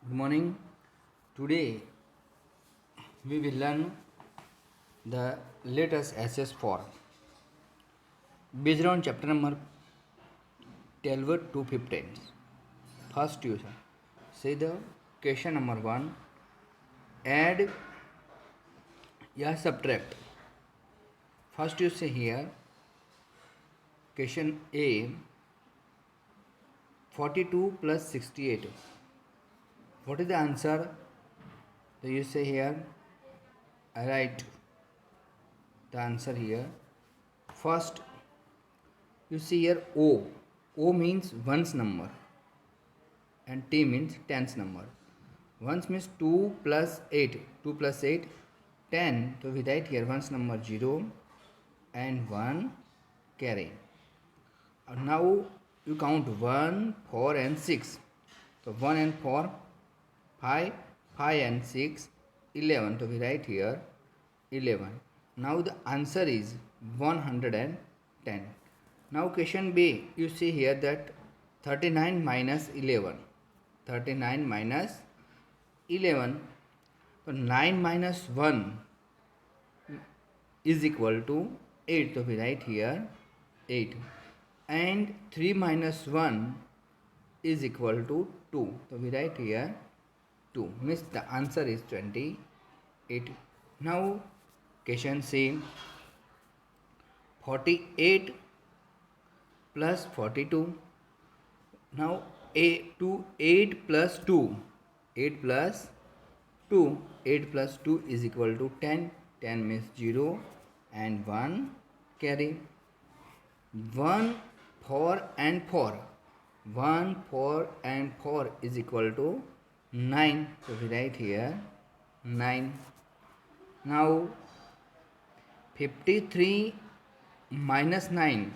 Good morning. Today we will learn the latest SS4 based on chapter number 12 to 15. First tuition. Say the question number 1. Add या subtract. First you say here question A 42 plus 68. What is the answer? So you say here write the answer here. First you see here O. O means ones number and T means tens number. Ones means 2 plus 8. 2 plus 8 10. So we write here ones number 0 and 1 carry. Now you count 1, 4 and 6. So 1 and 4 5, 5 and 6 11. So we write here 11. Now the answer is 110. Now question B, you see here that 39 minus 11. 39 minus 11. So 9 minus 1 is equal to 8. So we write here 8. And 3 minus 1 is equal to 2. So we write here 2. Means the answer is 28. Now question C, 48 plus 42. Now 8 plus 2. 8 plus 2. 8 plus 2 is equal to 10. 10 means 0 and 1 carry. 1, 4 and 4. 1, 4 and 4 is equal to 9. So we write here 9. Now 53 minus 9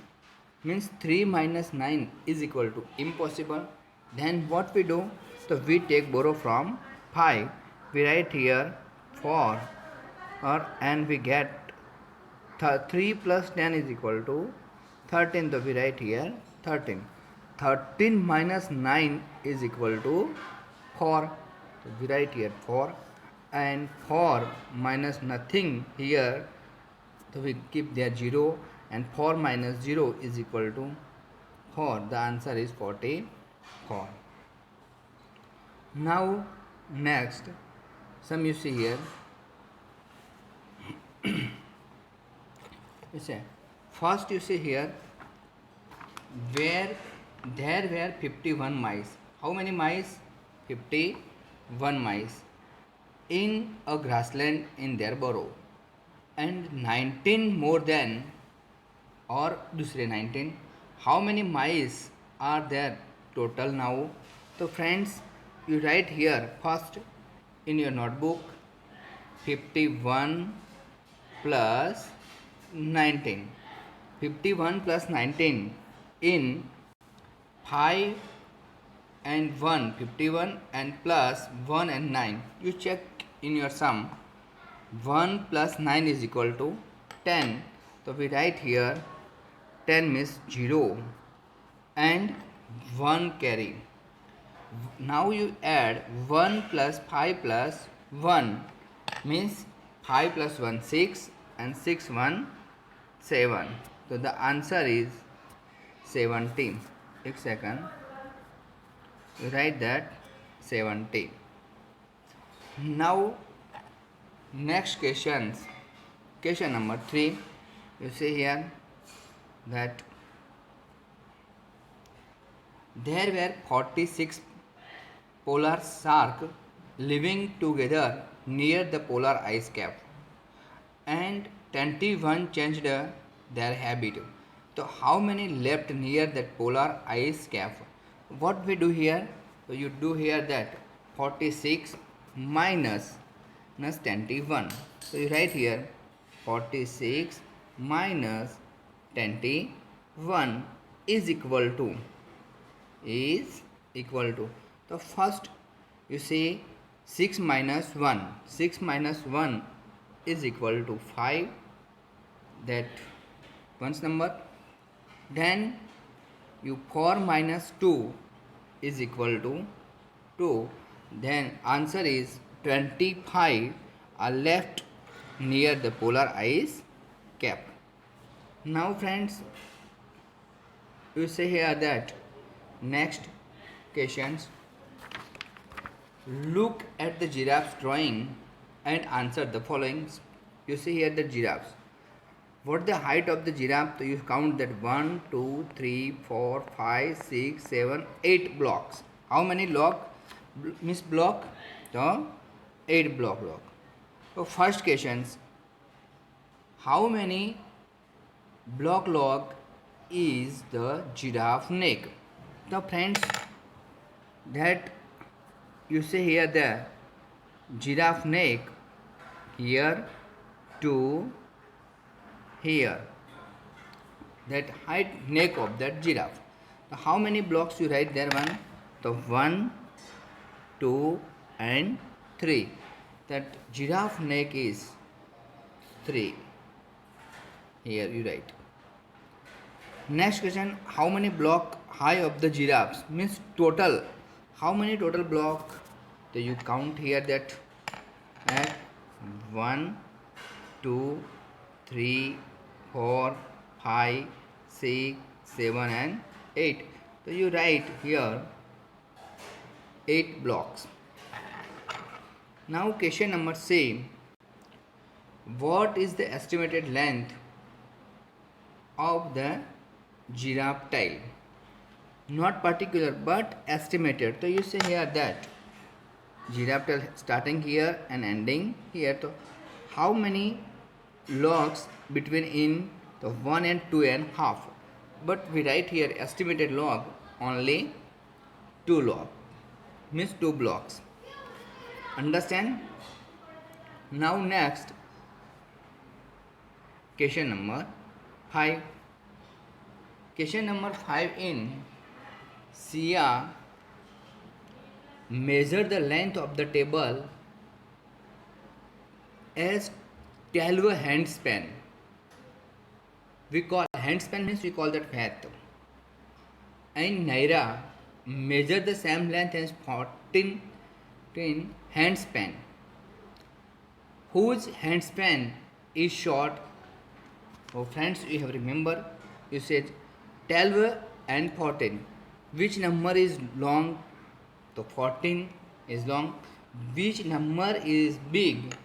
means 3 minus 9 is equal to impossible. Then what we do? So we take borrow from 5. We write here 4 and we get 3 plus 10 is equal to 13. So we write here 13. 13 minus 9 is equal to 4. So we write here 4 and 4 minus nothing here. So we keep there 0 and 4 minus 0 is equal to 4. The answer is 44. Now next sum you see here. You say first you see here where there were 51 mice. How many mice? 51 mice in a grassland in their burrow, and 19 more than or दूसरे 19. How many mice are there total now? So friends, you write here first in your notebook 51 plus 19. 51 plus 19 in 5 and 1, 51 and plus 1 and 9. You check in your sum. 1 plus 9 is equal to 10. So we write here 10 means 0 and 1 carry. Now you add 1 plus 5 plus 1 means 5 plus 1 6 and 6 1 7. So the answer is 17. एक second. You write that 70. Now next questions. Question number 3. You see here that there were 46 polar sharks living together near the polar ice cap, and 21 changed their habit. So how many left near that polar ice cap? What we do here? So you do here that 46 minus 21. So you write here 46 minus 21 is equal to the first you see 6 minus 1. 6 minus 1 is equal to 5. That one's number. Then you 4 minus 2 is equal to 2. Then answer is 25 are left near the polar ice cap. Now friends, you say here that next questions. Look at the giraffe's drawing and answer the following. You see here the giraffes. What the height of the giraffe? So you count that 1, 2, 3, 4, 5, 6, 7, 8 blocks. How many block? Miss block? So 8 block. So first questions. How many block log is the giraffe neck? Now friends, that you say here the giraffe neck here to here, that height neck of that giraffe. Now how many blocks you write there? One, so 1, 2 and 3. That giraffe neck is 3. Here you write. Next question, how many block high of the giraffes? Means total. How many total block? So you count here that at 1, 2, 3, 4, 5, 6, 7 and 8. So you write here 8 blocks. Now question number C. What is the estimated length of the giraffe tail? Not particular but estimated. So you say here that giraffe tail starting here and ending here. So how many logs between in the 1 and 2 and half? But we write here estimated log only 2 log, means 2 blocks. Understand? Now next question number 5. Question number 5 in Sia measure the length of the table as 12 hand span. We call hand span means we call that path. And Naira measure the same length as 14 hand span. Whose hand span is short? Oh friends, you have remember you said 12 and 14. Which number is long? So 14 is long. Which number is big?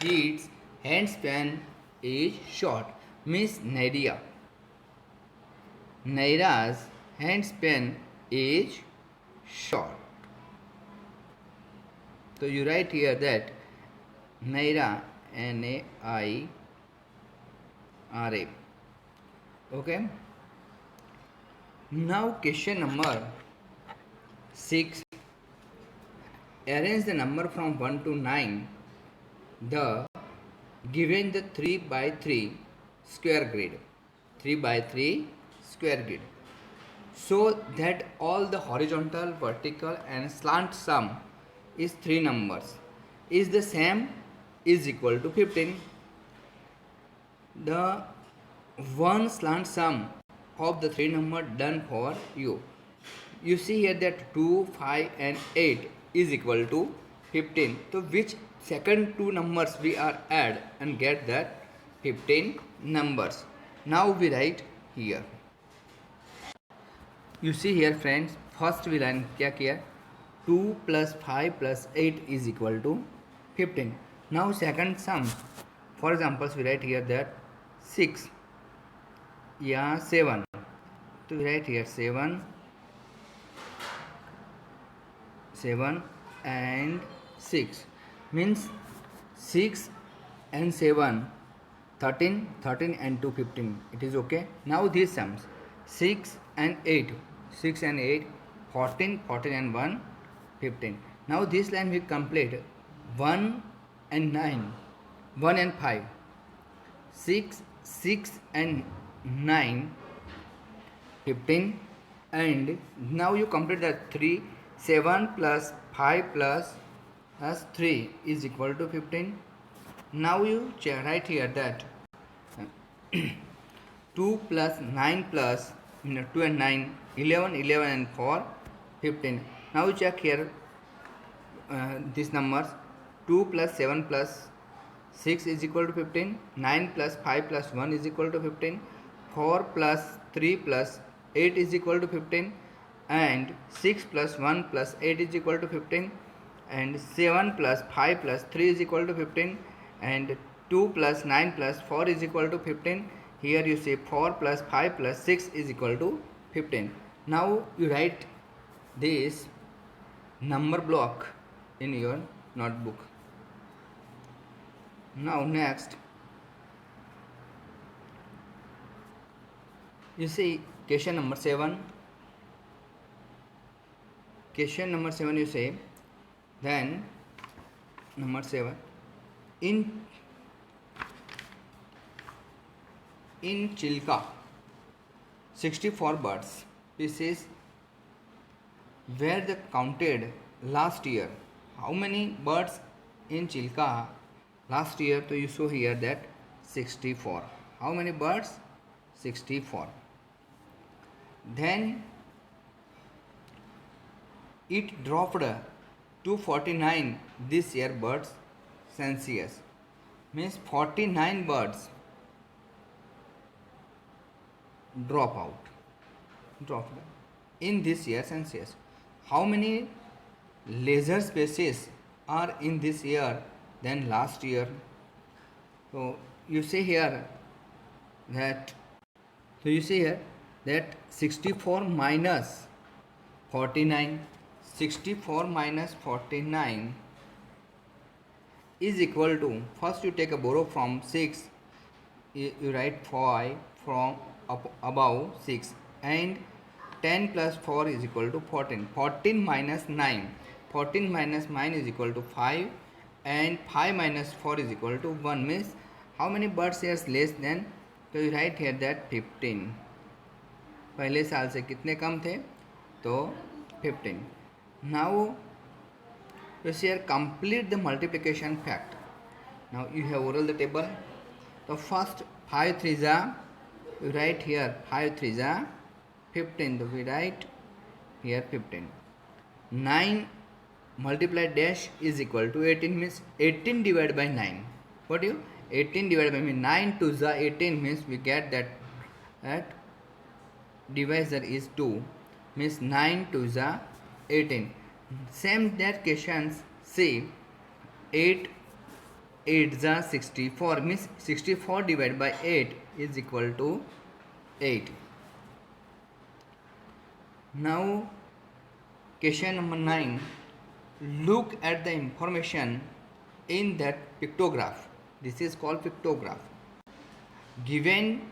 Its hand span is short. Miss Nadia. Naira's hand span is short. So you write here that Naira, Naira. Okay. Now question number 6. Arrange the number from 1 to 9. The given the 3 by 3 square grid. 3 by 3 square grid. So that all the horizontal, vertical and slant sum is 3 numbers. Is the same is equal to 15. The one slant sum of the 3 number done for you. You see here that 2, 5 and 8 is equal to 15. So which second 2 numbers we are add and get that 15 numbers. Now we write here. You see here friends, first we line क्या किया? 2 plus 5 plus 8 is equal to 15. Now second sum. For example, we write here that 6 या 7. So we write here 7 and 6 means 6 and 7 13 and 2 15. It is okay. Now these sums 6 and 8 14 and 1 15. Now this line we complete 1 and 9 1 and 5 6 and 9 15. And now you complete that 3 7 plus 5 plus 3 is equal to 15. Now you write here that 2 plus 9 plus 2 and 9 11 and 4 15. Now you check here these numbers. 2 plus 7 plus 6 is equal to 15. 9 plus 5 plus 1 is equal to 15. 4 plus 3 plus 8 is equal to 15. And 6 plus 1 plus 8 is equal to 15. And 7 plus 5 plus 3 is equal to 15. And 2 plus 9 plus 4 is equal to 15. Here you say 4 plus 5 plus 6 is equal to 15. Now you write this number block in your notebook. Now next, you see question number 7. Question number 7 you say, then number 7, in Chilka 64 birds. This is where they counted last year. How many birds in Chilka last year? So you show here that 64. How many birds? 64. Then it dropped to 49 this year birds census. Means 49 birds dropped in this year census. How many leisure species are in this year than last year? So you say here that 64 minus 49, 64 minus 49 is equal to, first you take a borrow from 6, you write 5 from above 6, and 10 plus 4 is equal to 14. 14 minus 9, 14 minus 9 is equal to 5, and 5 minus 4 is equal to 1. Means how many birds here less than? तो you write here that 15. पहले साल से कितने कम थे? तो 15. Now you here complete the multiplication fact. Now you have oral the table. So first 5 3s are, you write here 5 3s are 15. So we write here 15. 9 multiplied dash is equal to 18, means 18 divided by 9. What do you? 18 divided by 9 to the 18 means we get that divisor is 2, means 9 to the 18. Same that questions say 8 8 the 64, means 64 divided by 8 is equal to 8. Now question number 9, look at the information in that pictograph. This is called pictograph. Given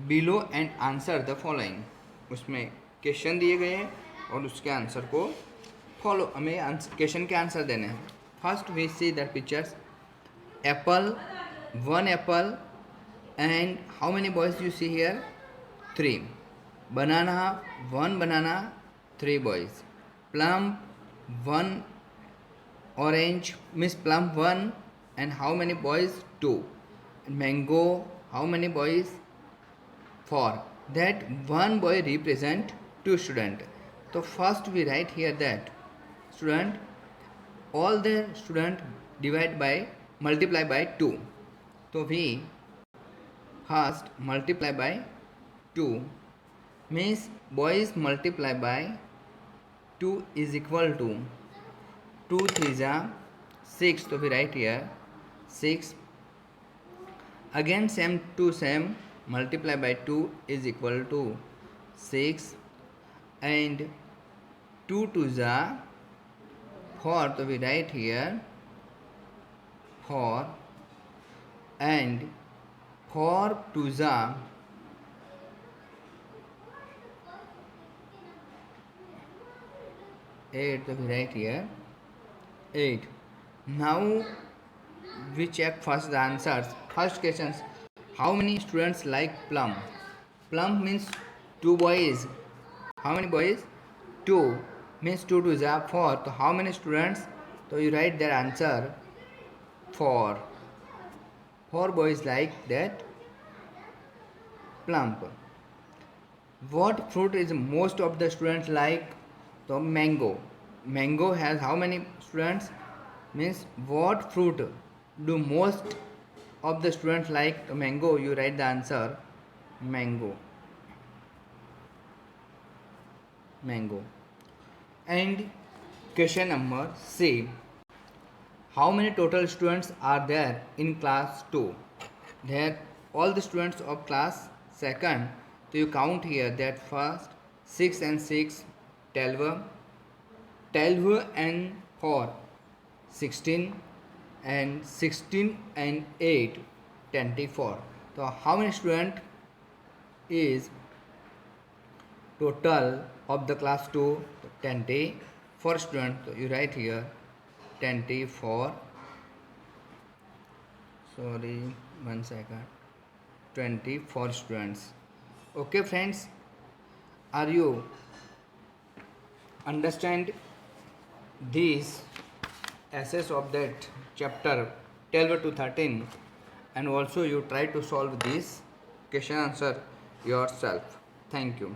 below and answer the following. उसमें question दिए गए हैं और उसके answer को follow, हमें question के answer देने हैं. First we see that pictures. Apple, 1 apple, and how many boys you see here? 3. Banana, 1 banana, 3 boys. Plum, 1 orange, means plum 1, and how many boys? 2. Mango, how many boys? 4. That 1 boy represent 2 student. So first we write here that student, all the student multiply by 2. So we first multiply by 2, means boys multiply by 2 is equal to 2 3s are 6. So we write here 6. Again same multiply by 2 is equal to 6, and 2 2s are 4. So we write here 4, and 4 2s are 8. So we write here 8. Now we check first the answers. First questions, how many students like plum? Plum means 2 boys. How many boys? 2, means 2 2s are 4. So how many students? So you write their answer 4. 4 boys like that plum. What fruit is most of the students like? So mango. mango has how many students? Means what fruit do most of the students like mango? You write the answer mango. Mango. And question number C. How many total students are there in class 2? There all the students of class 2nd. So you count here that first 6 and 6 12, 12 and 4 16, and 16 and 8 24. So how many student is total of the class 2? 24 student. So you write here 24. Sorry, 1 second. 24 students. Okay friends, are you understand these essays of that chapter 12 to 13, and also you try to solve this question answer yourself. Thank you.